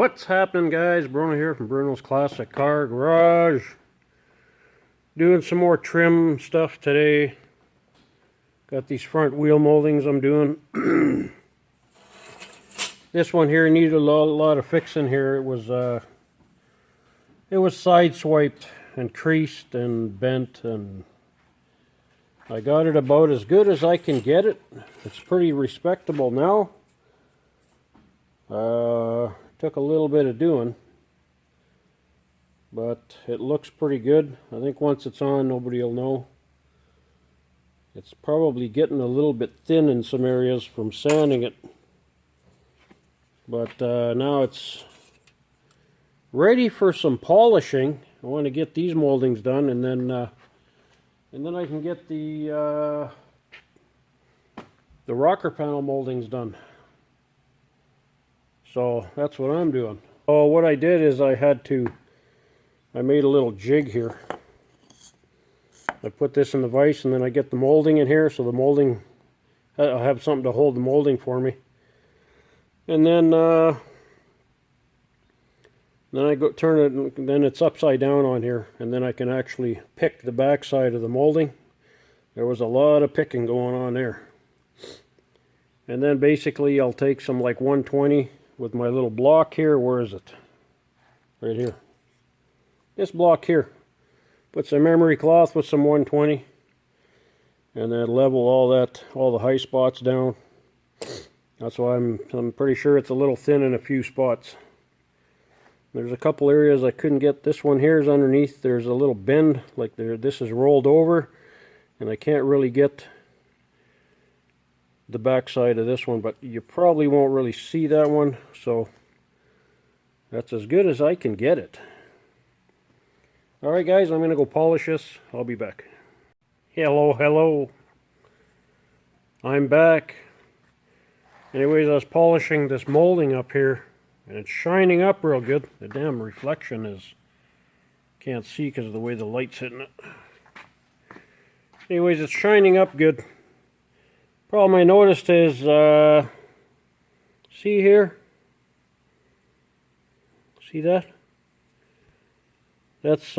What's happening, guys? Bruno here from Bruno's Classic Car Garage. Doing some more trim stuff today. Got these front wheel moldings I'm doing. This one here needed a lot of fixing here. It was sideswiped and creased and bent, and I got it about as good as I can get it. It's pretty respectable now. Took a little bit of doing, but it looks pretty good. I think once it's on, nobody will know. It's probably getting a little bit thin in some areas from sanding it, but now it's ready for some polishing. I want to get these moldings done, and then I can get the rocker panel moldings done. So that's what I'm doing. Oh, what I did is I made a little jig here. I put this in the vise, and then I get the molding in here, so the molding, I'll have something to hold the molding for me. And then I go turn it, and then it's upside down on here, and then I can actually pick the back side of the molding. There was a lot of picking going on there. And then basically I'll take some like 120 with my little block here. Where is it? Right here. This block here. Put some memory cloth with some 120, and then level all the high spots down. That's why I'm pretty sure it's a little thin in a few spots. There's a couple areas I couldn't get. This one here is underneath. There's a little bend, like this is rolled over, and I can't really get the back side of this one, but you probably won't really see that one, so that's as good as I can get it. Alright guys, I'm going to go polish this. I'll be back. Hello. I'm back. Anyways, I was polishing this molding up here, and it's shining up real good. The damn reflection is, can't see because of the way the light's hitting it. Anyways, it's shining up good. Problem I noticed is, see here? See that? That's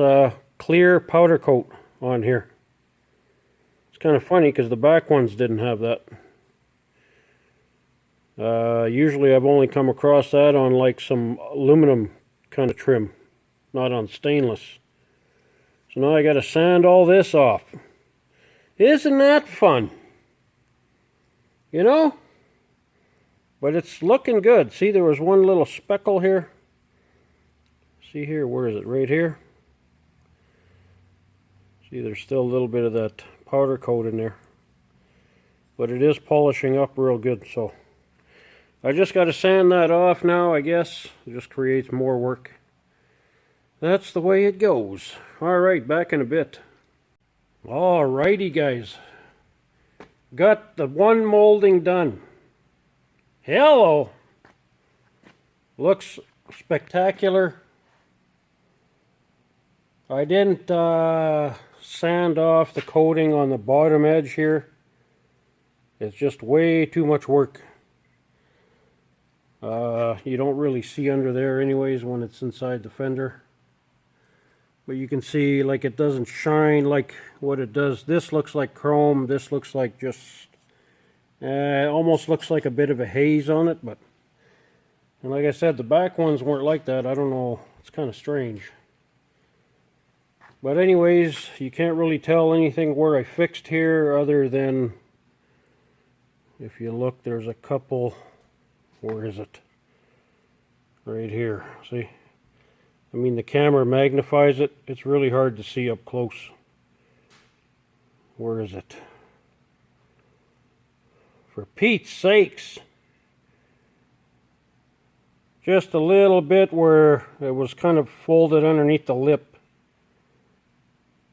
clear powder coat on here. It's kind of funny because the back ones didn't have that. Usually I've only come across that on like some aluminum kind of trim, not on stainless. So now I got to sand all this off. Isn't that fun? You know? But it's looking good. See, there was one little speckle here. See here, where is it? Right here. See, there's still a little bit of that powder coat in there. But it is polishing up real good, so I just got to sand that off now, I guess. It just creates more work. That's the way it goes. Alright, back in a bit. Alrighty, guys. Got the one molding done. Hello! Looks spectacular. I didn't sand off the coating on the bottom edge here. It's just way too much work. You don't really see under there anyways when it's inside the fender. But you can see, like, it doesn't shine like what it does. This looks like chrome. This looks like just, almost looks like a bit of a haze on it. But, and like I said, the back ones weren't like that. I don't know. It's kind of strange. But anyways, you can't really tell anything where I fixed here other than, if you look, there's a couple. Where is it? Right here. See? I mean, the camera magnifies it. It's really hard to see up close. Where is it? For Pete's sakes! Just a little bit where it was kind of folded underneath the lip.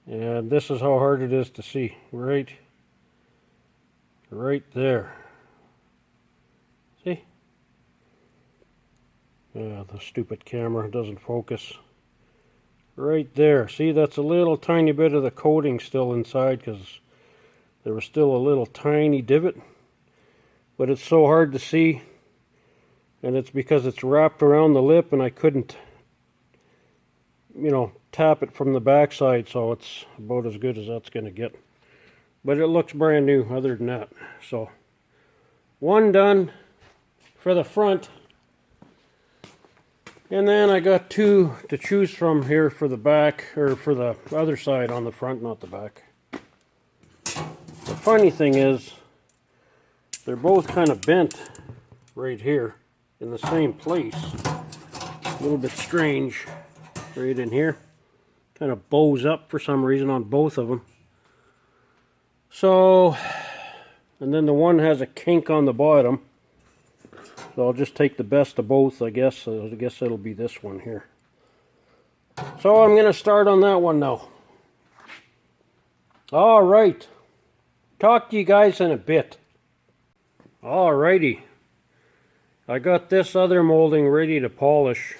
And this is how hard it is to see. Right there. See? The stupid camera doesn't focus. Right there. See, that's a little tiny bit of the coating still inside because there was still a little tiny divot. But it's so hard to see. And it's because it's wrapped around the lip and I couldn't, tap it from the backside, so it's about as good as that's going to get. But it looks brand new other than that. So, one done for the front. And then I got two to choose from here for the back, or for the other side on the front, not the back. The funny thing is, they're both kind of bent right here in the same place. A little bit strange right in here. Kind of bows up for some reason on both of them. So, and then the one has a kink on the bottom. So I'll just take the best of both, I guess. I guess it'll be this one here. So I'm going to start on that one now. Alright. Talk to you guys in a bit. Alrighty. I got this other molding ready to polish.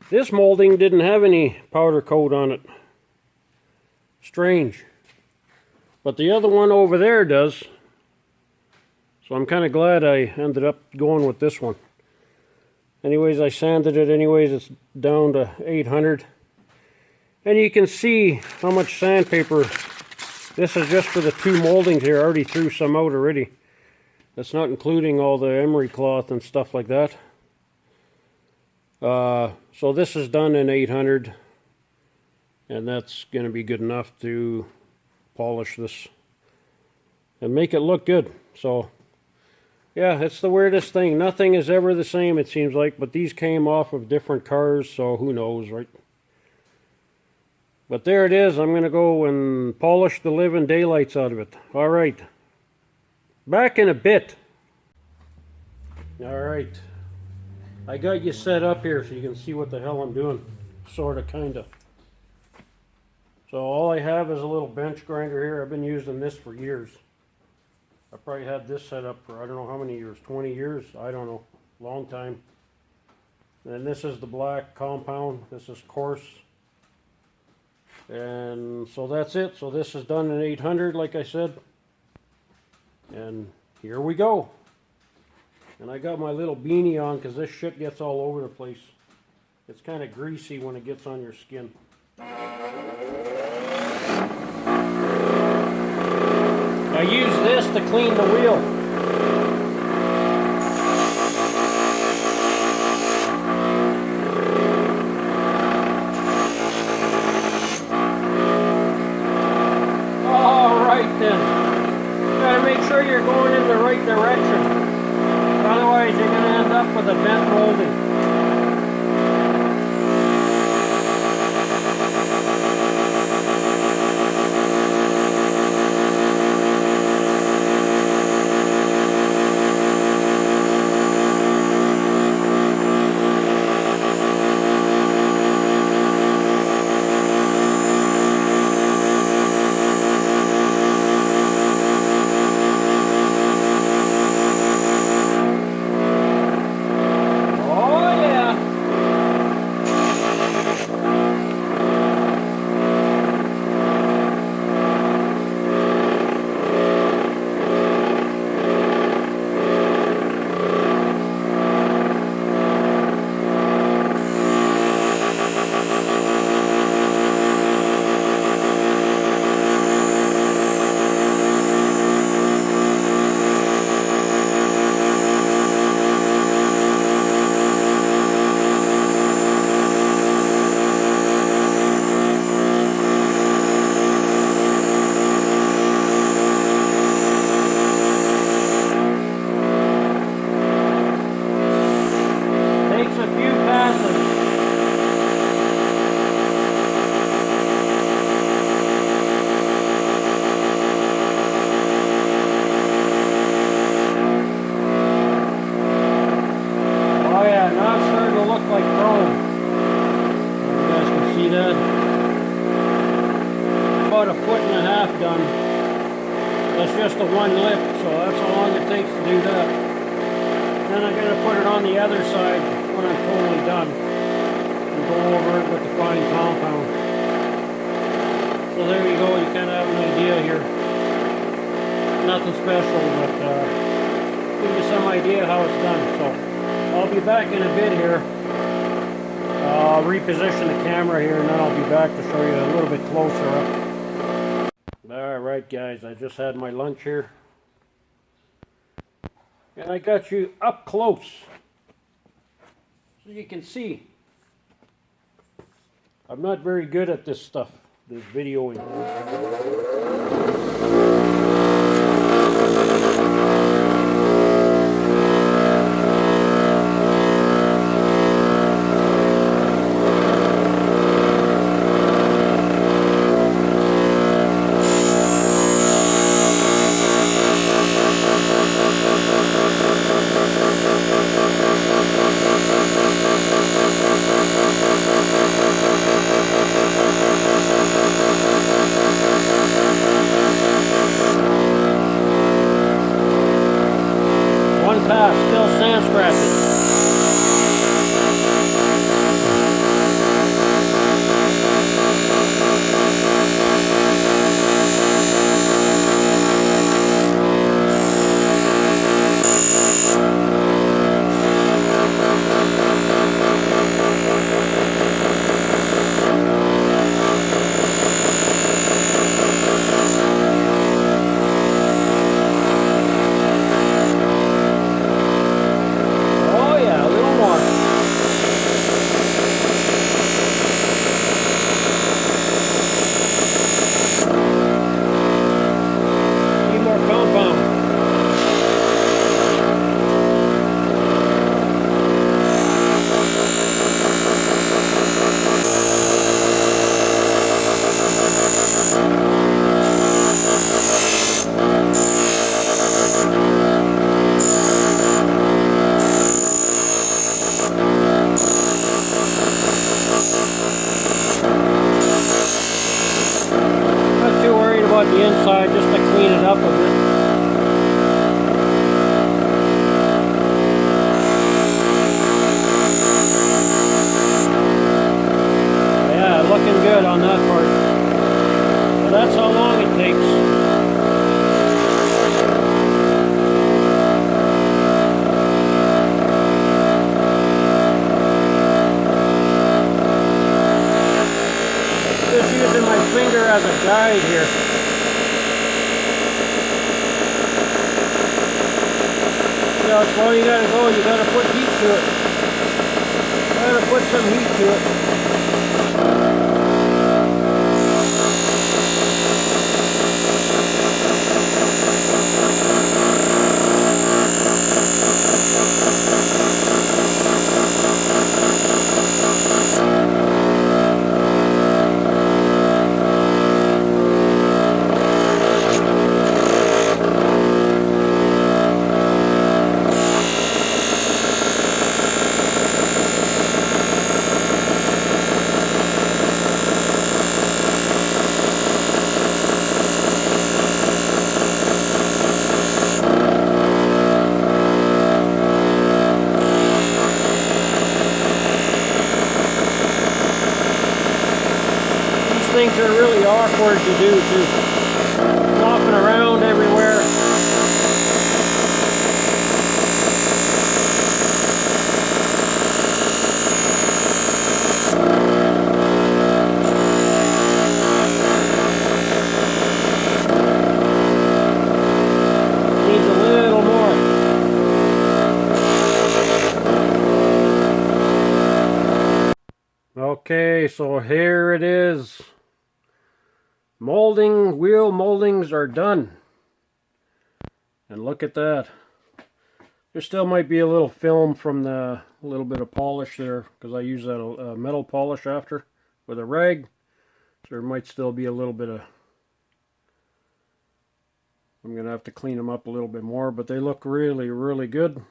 This molding didn't have any powder coat on it. Strange. But the other one over there does. So I'm kind of glad I ended up going with this one. Anyways, I sanded it anyways. It's down to 800. And you can see how much sandpaper. This is just for the two moldings here. I already threw some out already. That's not including all the emery cloth and stuff like that. So this is done in 800. And that's going to be good enough to polish this and make it look good. So yeah, it's the weirdest thing. Nothing is ever the same, it seems like, but these came off of different cars, so who knows, right? But there it is. I'm going to go and polish the living daylights out of it. All right. Back in a bit. All right. I got you set up here so you can see what the hell I'm doing. Sort of, kind of. So all I have is a little bench grinder here. I've been using this for years. I probably had this set up for I don't know how many years, 20 years, I don't know, long time. And this is the black compound, this is coarse. And so that's it. So this is done in 800 like I said. And here we go. And I got my little beanie on because this shit gets all over the place. It's kind of greasy when it gets on your skin. I use this to clean the wheel. Alright then. You gotta make sure you're going in the right direction. Otherwise you're gonna end up with a bent molding. About a foot and a half done. That's just the one lip, so that's how long it takes to do that. Then I'm going to put it on the other side when I'm totally done and go over it with the fine compound. So there you go, you kind of have an idea here. Nothing special, but give you some idea how it's done. So I'll be back in a bit here. I'll reposition the camera here and then I'll be back to show you a little bit closer up. Alright guys, I just had my lunch here. And I got you up close. So you can see. I'm not very good at this stuff, this videoing. Still sand scratching. The inside just to clean it up a bit. Yeah, looking good on that part. Well, that's how long it takes. Just using my finger as a guide here. That's all you gotta go, you gotta put heat to it. Gotta put some heat to it. Things are really awkward to do too. Flopping around everywhere. Needs a little more. Okay, so here it is. Wheel moldings are done. And look at that. There still might be a little film from the little bit of polish there, because I use that metal polish after with a rag. So there might still be a little bit of... I'm going to have to clean them up a little bit more, but they look really, really good.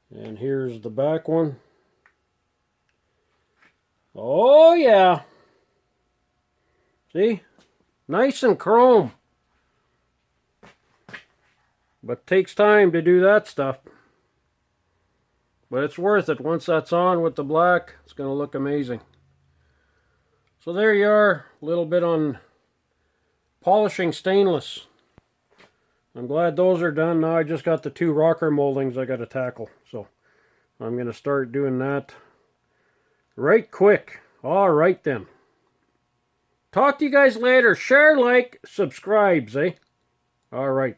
And here's the back one. Oh yeah! See? Nice and chrome. But takes time to do that stuff. But it's worth it. Once that's on with the black, it's going to look amazing. So there you are. A little bit on polishing stainless. I'm glad those are done. Now I just got the two rocker moldings I got to tackle. So I'm going to start doing that right quick. All right then. Talk to you guys later. Share, like, subscribes, eh? All right.